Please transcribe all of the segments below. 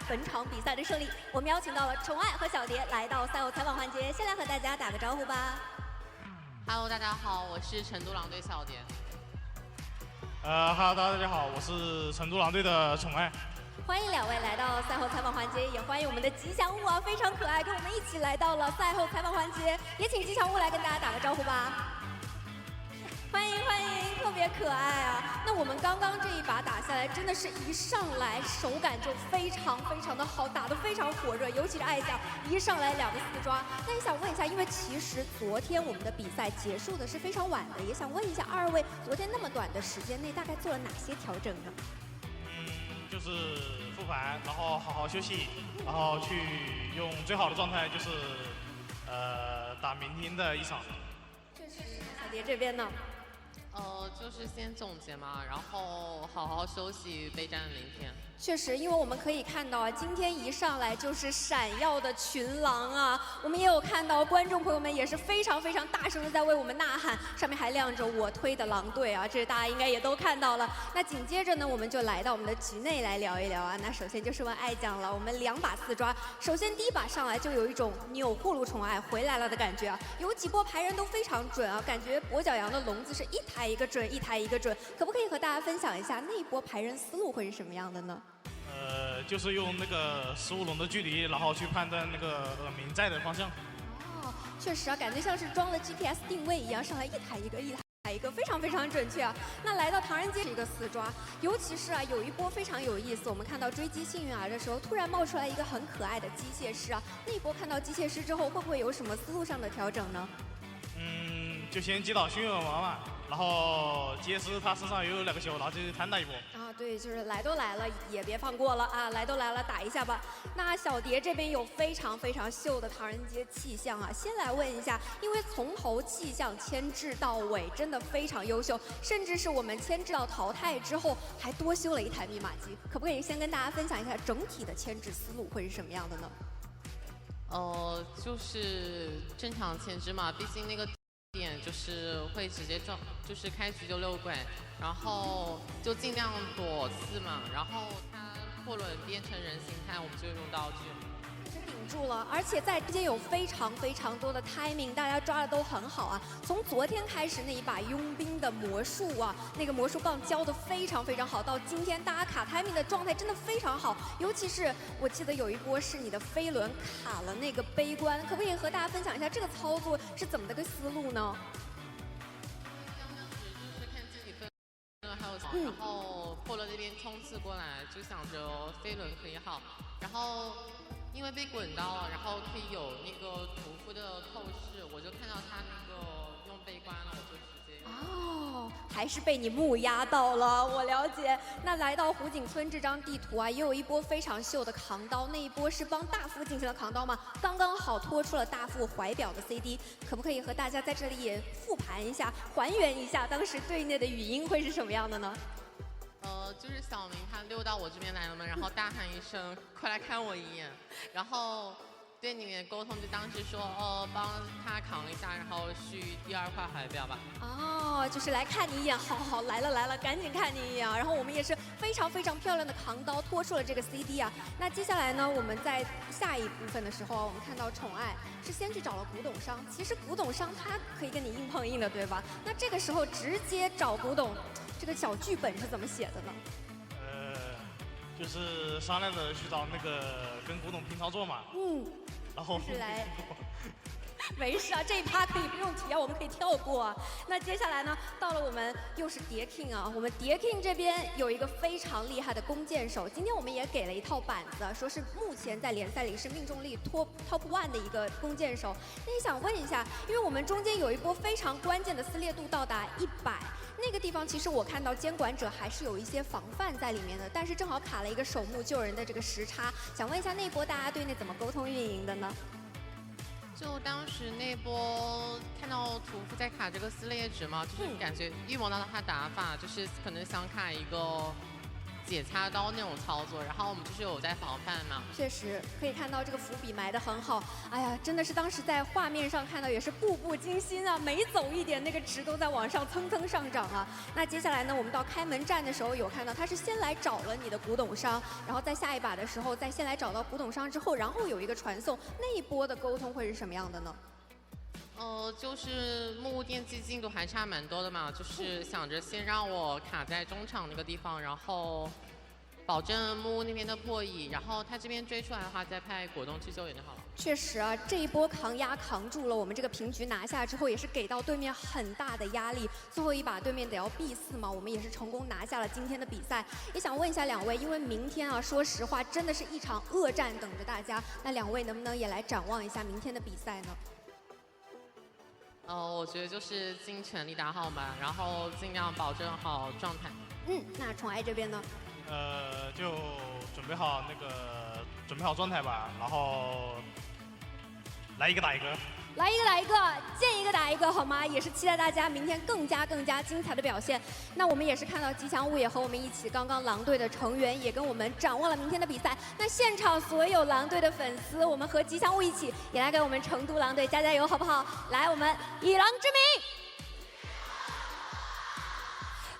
本场比赛的胜利。我们邀请到了宠爱和小蝶来到赛后采访环节，先来和大家打个招呼吧。Hello， 大家好，我是成都狼队小蝶。Hello， 大家好，我是成都狼队的宠爱。欢迎两位来到赛后采访环节，也欢迎我们的吉祥物啊，非常可爱，跟我们一起来到了赛后采访环节。也请吉祥物来跟大家打个招呼吧。欢迎欢迎，特别可爱啊！那我们刚刚这一把打下来，真的是一上来手感就非常的好，打得非常火热，尤其是爱将一上来2个4抓。那也想问一下，因为其实昨天我们的比赛结束的是非常晚的，也想问一下2位，昨天那么短的时间内大概做了哪些调整呢？就是复盘，然后好好休息，然后去用最好的状态，就是打明天的一场。确实，小蝶这边呢？就是先总结嘛，然后好好休息，备战明天。确实，因为我们可以看到啊，今天一上来就是闪耀的群狼啊，我们也有看到观众朋友们也是非常大声的在为我们呐喊，上面还亮着我推的狼队啊，这大家应该也都看到了。那紧接着呢，我们就来到我们的局内来聊一聊啊。那首先就是问爱将了，我们2把4抓，首先第一把上来就有一种钮祜禄宠爱回来了的感觉啊，有几波排人都非常准啊，感觉跛脚羊的笼子是一台一个准，一台一个准，可不可以和大家分享一下那一波排人思路会是什么样的呢？就是用那个15龙的距离，然后去判断那个明在的方向。哦，确实啊，感觉像是装了 GPS 定位一样，上来一台一个，一台一个，非常准确啊。那来到唐人街是一个4抓，尤其是啊，有一波非常有意思，我们看到追击幸运儿的时候，突然冒出来一个很可爱的机械师啊，那一波看到机械师之后，会不会有什么思路上的调整呢？就先击倒幸运儿王嘛，然后杰斯他身上也有2个球，然后就摊他一波。啊，对，就是来都来了，也别放过了啊！来都来了，打一下吧。那小蝶这边有非常秀的唐人街气象啊，先来问一下，因为从头气象牵制到尾，真的非常优秀，甚至是我们牵制到淘汰之后，还多修了一台密码机，可不可以先跟大家分享一下整体的牵制思路会是什么样的呢？就是正常牵制嘛，毕竟那个点就是会直接撞，就是开局就6鬼，然后就尽量躲4嘛，然后他破轮变成人形态，我们就用道具。顶住了，而且在之间有非常多的 timing， 大家抓的都很好啊。从昨天开始那一把佣兵的魔术啊，那个魔术棒教的非常好，到今天大家卡 timing 的状态真的非常好，尤其是我记得有一波是你的飞轮卡了那个悲观，可不可以和大家分享一下这个操作是怎么的个思路呢？然后破了那边冲刺过来，就想着飞轮可以好，然后因为被滚到了，然后可以有那个屠夫的透视，我就看到他那个用悲观了，我就直接哦，还是被你木压到了，我了解。那来到湖景村这张地图啊，也有一波非常秀的扛刀，那一波是帮大副进行了扛刀吗？刚好拖出了大副怀表的 CD， 可不可以和大家在这里也复盘一下，还原一下当时队内的语音会是什么样的呢？就是小明他溜到我这边来了嘛，然后大喊一声“快来看我一眼”，然后对你们沟通就当时说帮他扛一下，然后续第2块怀表吧。哦，就是来看你一眼，好来了，赶紧看你一眼啊！然后我们也是非常漂亮的扛刀拖出了这个 CD 啊。那接下来呢，我们在下一部分的时候啊，我们看到宠爱是先去找了古董商，其实古董商他可以跟你硬碰硬的，对吧？那这个时候直接找古董，这个小剧本是怎么写的呢？就是商量着去找那个跟古董拼操作嘛。然后是来。没事啊，这一趴可以不用提啊，我们可以跳过啊。那接下来呢，到了我们又是蝶 king 啊，我们蝶 king 这边有一个非常厉害的弓箭手，今天我们也给了一套板子，说是目前在联赛里是命中率 top 1的一个弓箭手。那也想问一下，因为我们中间有一波非常关键的撕裂度到达100。那个地方其实我看到监管者还是有一些防范在里面的，但是正好卡了一个守墓救人的这个时差，想问一下那波大家队内怎么沟通运营的呢？就当时那波看到屠夫在卡这个撕裂值嘛，就是感觉预谋到他打法，就是可能想卡一个解擦刀那种操作，然后我们就是有在防范嘛。确实可以看到这个伏笔埋得很好。哎呀，真的是当时在画面上看到也是步步惊心啊，每走一点那个值都在往上蹭蹭上涨啊。那接下来呢，我们到开门战的时候有看到他是先来找了你的古董商，然后在下一把的时候再先来找到古董商之后，然后有一个传送，那一波的沟通会是什么样的呢？就是木屋电机进度还差蛮多的嘛，就是想着先让我卡在中场那个地方，然后保证木屋那边的破译，然后他这边追出来的话，再派果冻去救援就好了。确实啊，这一波扛压扛住了，我们这个平局拿下之后，也是给到对面很大的压力。最后一把对面得要B4嘛，我们也是成功拿下了今天的比赛。也想问一下两位，因为明天啊，说实话真的是一场恶战等着大家，那两位能不能也来展望一下明天的比赛呢？我觉得就是尽全力打好嘛，然后尽量保证好状态。那宠爱这边呢？就准备好状态吧，然后来一个打一个。来一个打一个，见一个打一个，好吗？也是期待大家明天更加精彩的表现。那我们也是看到吉祥物也和我们一起，刚刚狼队的成员也跟我们展望了明天的比赛。那现场所有狼队的粉丝，我们和吉祥物一起，也来给我们成都狼队加油，好不好？来，我们以狼之名。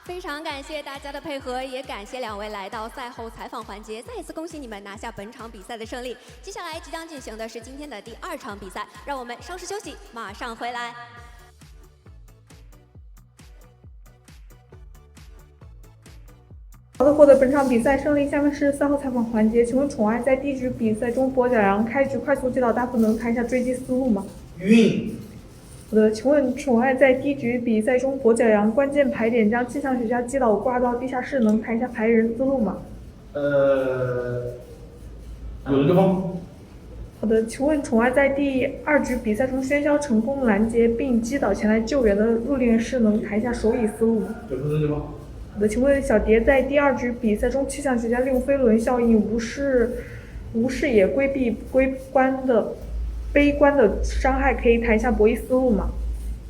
非常感谢大家的配合，也感谢两位来到赛后采访环节，再一次恭喜你们拿下本场比赛的胜利。接下来即将进行的是今天的第2场比赛，让我们稍事休息，马上回来。好的，获得本场比赛胜利。下面是赛后采访环节，请问宠爱在第一局比赛中跛脚羊开局快速击倒大副，能谈一下追击思路吗？晕。好的，请问宠爱在第一局比赛中跛脚羊关键排点将气象学家击倒挂到地下室，能谈一下排人思路吗？有的地方。好的，请问宠爱在第2局比赛中喧嚣成功拦截并击倒前来救援的入殓师，能谈一下手语思路吗？有的地方。好的，请问小蝶在第2局比赛中气象学家利用飞轮效应无视也规避悲观的伤害，可以谈一下博弈思路吗？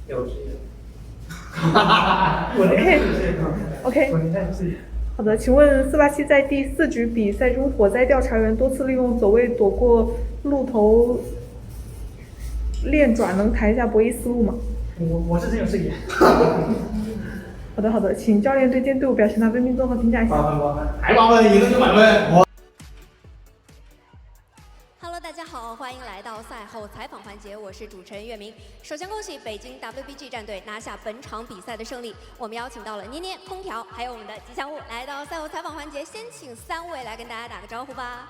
有职业。OK。好的，请问487在第4局比赛中，火灾调查员多次利用走位躲过路头链爪，能谈一下博弈思路吗？我是真有视野。好的，请教练对今天队伍表现打分并综合评价一下。8分，还8分，赢了900分。Hello， 大家好，欢迎来到赛后采访环节，我是主持人岳明。首先恭喜北京 WBG 战队拿下本场比赛的胜利。我们邀请到了捏捏、空调，还有我们的吉祥物来到赛后采访环节，先请3位来跟大家打个招呼吧。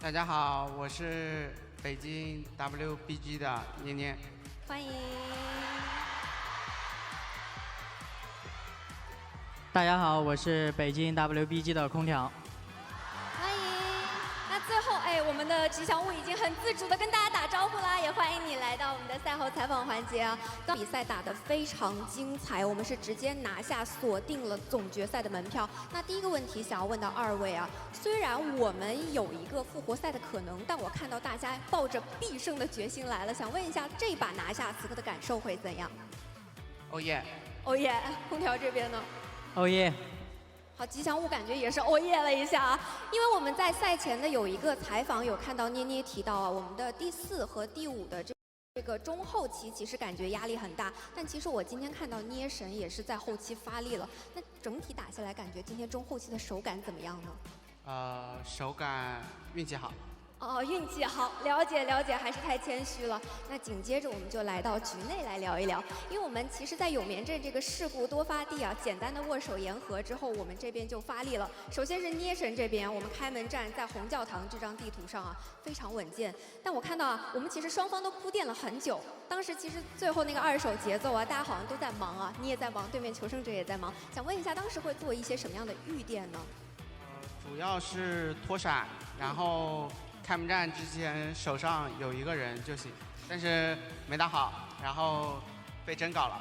大家好，我是北京 WBG 的捏捏。欢迎。大家好，我是北京 WBG 的空调。欢迎。那最后，我们的吉祥物已经很自主的跟大家打招呼啦，也欢迎你来到我们的赛后采访环节啊。刚比赛打得非常精彩，我们是直接拿下锁定了总决赛的门票。那第一个问题想要问到2位啊，虽然我们有一个复活赛的可能，但我看到大家抱着必胜的决心来了，想问一下这把拿下此刻的感受会怎样？哦耶！哦耶！空调这边呢？哦耶！好，吉祥物感觉也是哦耶了一下啊，因为我们在赛前的有一个采访，有看到捏捏提到啊，我们的第4和第5的这个中后期其实感觉压力很大，但其实我今天看到捏神也是在后期发力了。那整体打下来，感觉今天中后期的手感怎么样呢？手感运气好。哦，运气好，了解，还是太谦虚了。那紧接着我们就来到局内来聊一聊，因为我们其实，在永眠镇这个事故多发地啊，简单的握手言和之后，我们这边就发力了。首先是捏神这边，我们开门战在红教堂这张地图上啊，非常稳健。但我看到啊，我们其实双方都铺垫了很久。当时其实最后那个2手节奏啊，大家好像都在忙啊，你也在忙，对面求生者也在忙。想问一下，当时会做一些什么样的预垫呢？主要是拖闪，然后开门战之前手上有一个人就行，但是没打好，然后被真搞了。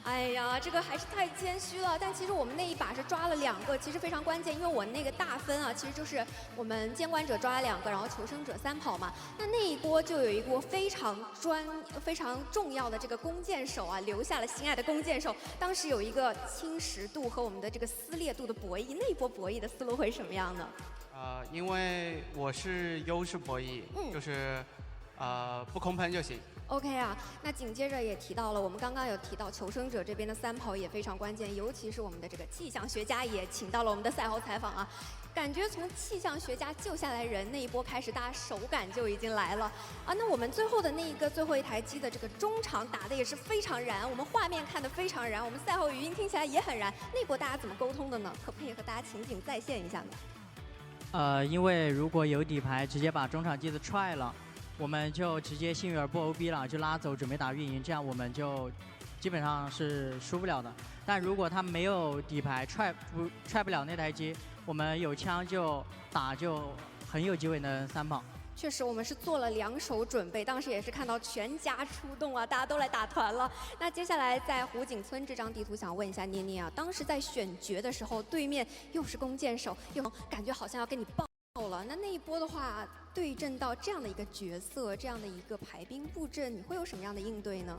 哎呀，这个还是太谦虚了。但其实我们那一把是抓了2个，其实非常关键，因为我那个大分啊，其实就是我们监管者抓了2个，然后求生者3跑嘛。那一波就有一波非常重要的这个弓箭手啊，留下了心爱的弓箭手。当时有一个侵蚀度和我们的这个撕裂度的博弈，那一波博弈的思路会是什么样呢？因为我是优势博弈，就是不空喷就行。OK 啊，那紧接着也提到了，我们刚刚有提到求生者这边的3跑也非常关键，尤其是我们的这个气象学家也请到了我们的赛后采访啊。感觉从气象学家救下来人那一波开始，大家手感就已经来了啊。那我们最后的最后一台机的这个中场打的也是非常燃，我们画面看得非常燃，我们赛后语音听起来也很燃。那波大家怎么沟通的呢？可不可以和大家情景再现一下呢？因为如果有底牌直接把中场机子踹了，我们就直接幸运儿不 OB 了，就拉走准备打运营，这样我们就基本上是输不了的。但如果他没有底牌踹不了那台机，我们有枪就打，就很有机会能3跑。确实，我们是做了2手准备，当时也是看到全家出动啊，大家都来打团了。那接下来在湖景村这张地图，想问一下捏捏啊，当时在选角的时候，对面又是弓箭手，又感觉好像要跟你爆了。那一波的话，对阵到这样的一个角色，这样的一个排兵布阵，你会有什么样的应对呢？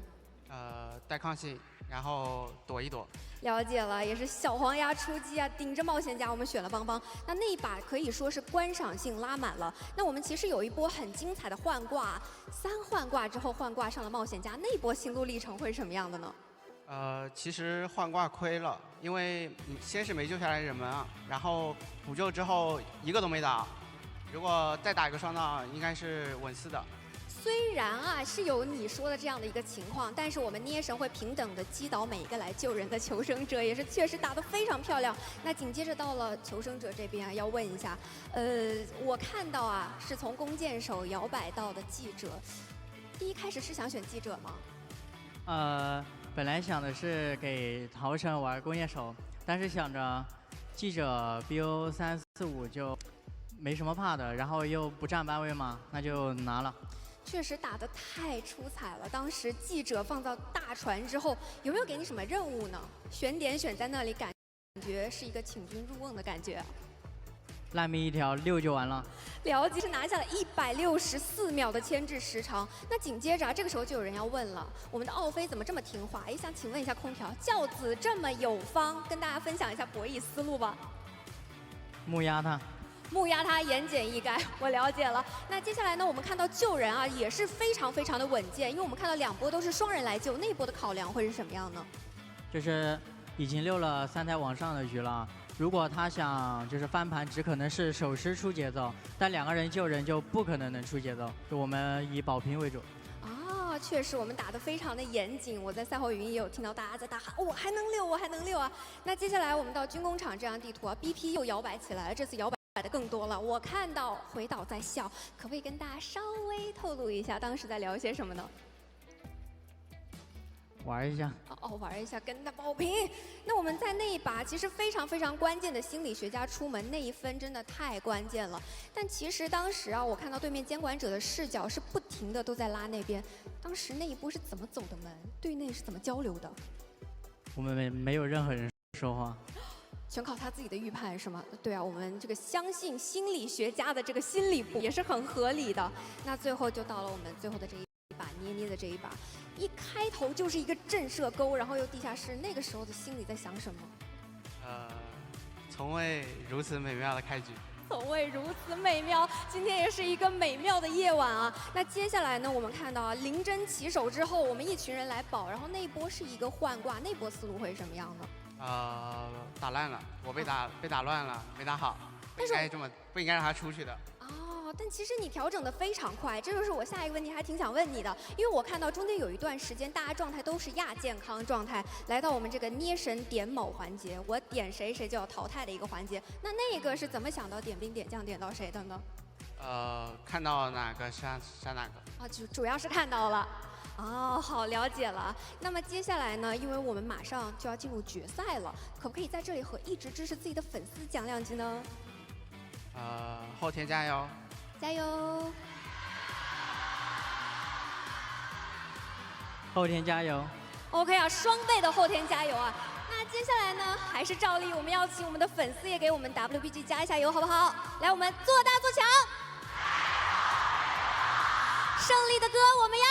带抗性，然后躲一躲。了解了，也是小黄鸭出击啊，顶着冒险家，我们选了邦邦。那一把可以说是观赏性拉满了。那我们其实有一波很精彩的换挂，3换挂之后换挂上了冒险家，那一波心路历程会是什么样的呢？其实换挂亏了，因为先是没救下来人们啊，然后补救之后1个都没打。如果再打一个双道，应该是稳4的。虽然啊是有你说的这样的一个情况，但是我们捏神会平等的击倒每一个来救人的求生者，也是确实打得非常漂亮。那紧接着到了求生者这边啊，要问一下，我看到啊是从弓箭手摇摆到的记者，第一开始是想选记者吗？本来想的是给陶神玩弓箭手，但是想着记者 BO 345就没什么怕的，然后又不占班位嘛，那就拿了。确实打得太出彩了！当时记者放到大船之后，有没有给你什么任务呢？选点选在那里，感觉是一个请君入瓮的感觉。烂命一条，6就完了。了解，是拿下了164秒的牵制时长。那紧接着啊，这个时候就有人要问了，我们的奥飞怎么这么听话？想请问一下空调，教子这么有方，跟大家分享一下博弈思路吧。木压他。木压他，言简意赅，我了解了。那接下来呢，我们看到救人啊，也是非常的稳健，因为我们看到2波都是双人来救，那一波的考量会是什么样呢？就是已经溜了3台往上的局了，如果他想就是翻盘，只可能是手持出节奏，但2个人救人就不可能能出节奏，就我们以保平为主。确实，我们打得非常的严谨。我在赛后语音也有听到大家在大喊：“我还能溜，我还能溜啊！”那接下来我们到军工厂这张地图啊 ，BP 又摇摆起来了，这次摇摆的更多了。我看到回岛在笑，可不可以跟大家稍微透露一下当时在聊些什么呢？玩一下。玩一下，跟他保平。那我们在那一把其实非常关键的心理学家出门那一分真的太关键了。但其实当时啊，我看到对面监管者的视角是不停的都在拉那边。当时那一波是怎么走的门？队内是怎么交流的？我们没有任何人说话。全靠他自己的预判是吗？对啊，我们这个相信心理学家的这个心理也是很合理的。那最后就到了我们最后的这一把捏捏的这一把，一开头就是一个震慑钩，然后又地下室，那个时候的心里在想什么？从未如此美妙的开局。从未如此美妙，今天也是一个美妙的夜晚啊。那接下来呢，我们看到啊，临阵起手之后，我们一群人来保，然后那一波是一个换挂，那波思路会是什么样呢？打烂了，我被打乱了，没打好，不应该让他出去的。但其实你调整的非常快，这就是我下一个问题还挺想问你的，因为我看到中间有一段时间大家状态都是亚健康状态，来到我们这个捏神点某环节，我点谁谁就要淘汰的一个环节，那个是怎么想到点兵点将点到谁的呢？看到哪个杀哪个。主要是看到了。好，了解了。那么接下来呢，因为我们马上就要进入决赛了，可不可以在这里和一直支持自己的粉丝讲2句呢？后天加油！加油！后天加油 OK 啊，双倍的后天加油啊！那接下来呢，还是照例，我们要请我们的粉丝也给我们 WBG 加一下油，好不好？来，我们做大做强，胜利的歌我们要。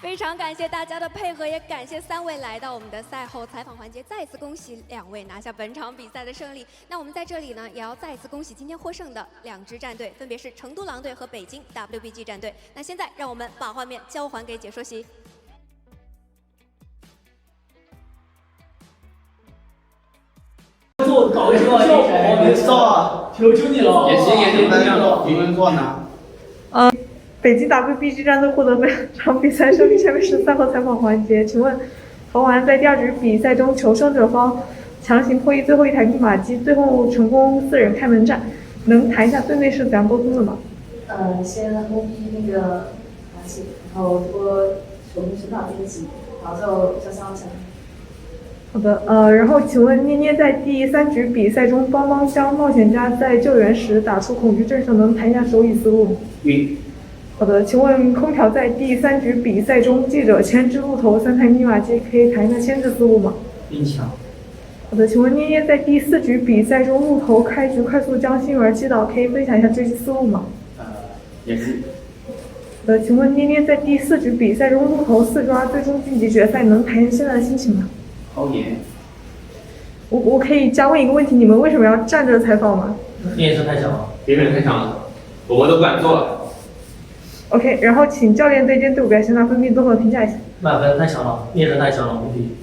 非常感谢大家的配合，也感谢3位来到我们的赛后采访环节。再次恭喜2位拿下本场比赛的胜利。那我们在这里呢，也要再次恭喜今天获胜的2支战队，分别是成都狼队和北京 WBG 战队。那现在让我们把画面交还给解说席。搞个秀啊！我没做，求求你了！也行，你们做呢？北京 WBG 战队获得本场比赛胜利。下面是赛后采访环节，请问何完在第2局比赛中求胜者方强行破译最后一台密码机，最后成功4人开门战，能谈一下队内是怎样沟通的吗？先封闭那个马机，然后通过手动寻找编辑，然后最后交上场。好的，然后请问捏捏在第3局比赛中帮帮将冒险家在救援时打出恐惧震慑，能谈一下手语思路吗？好的，请问空调在第3局比赛中记者牵制路头3台密码机，可以谈一下牵制思路吗？并强。好的，请问捏捏在第4局比赛中路头开局快速将幸运儿击倒，可以分享一下追击思路吗？也是。请问捏捏在第4局比赛中路头4抓最终晋级决赛，能谈一下现在的心情吗？好严。我可以加问一个问题，你们为什么要站着采访吗？练声太强了，别人太强了，我们都不敢做了。OK， 然后请教练对今天队伍表现分别综合评价一下。满分太强了，练声太强了，无敌。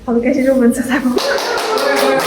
好的，感谢这本次采访。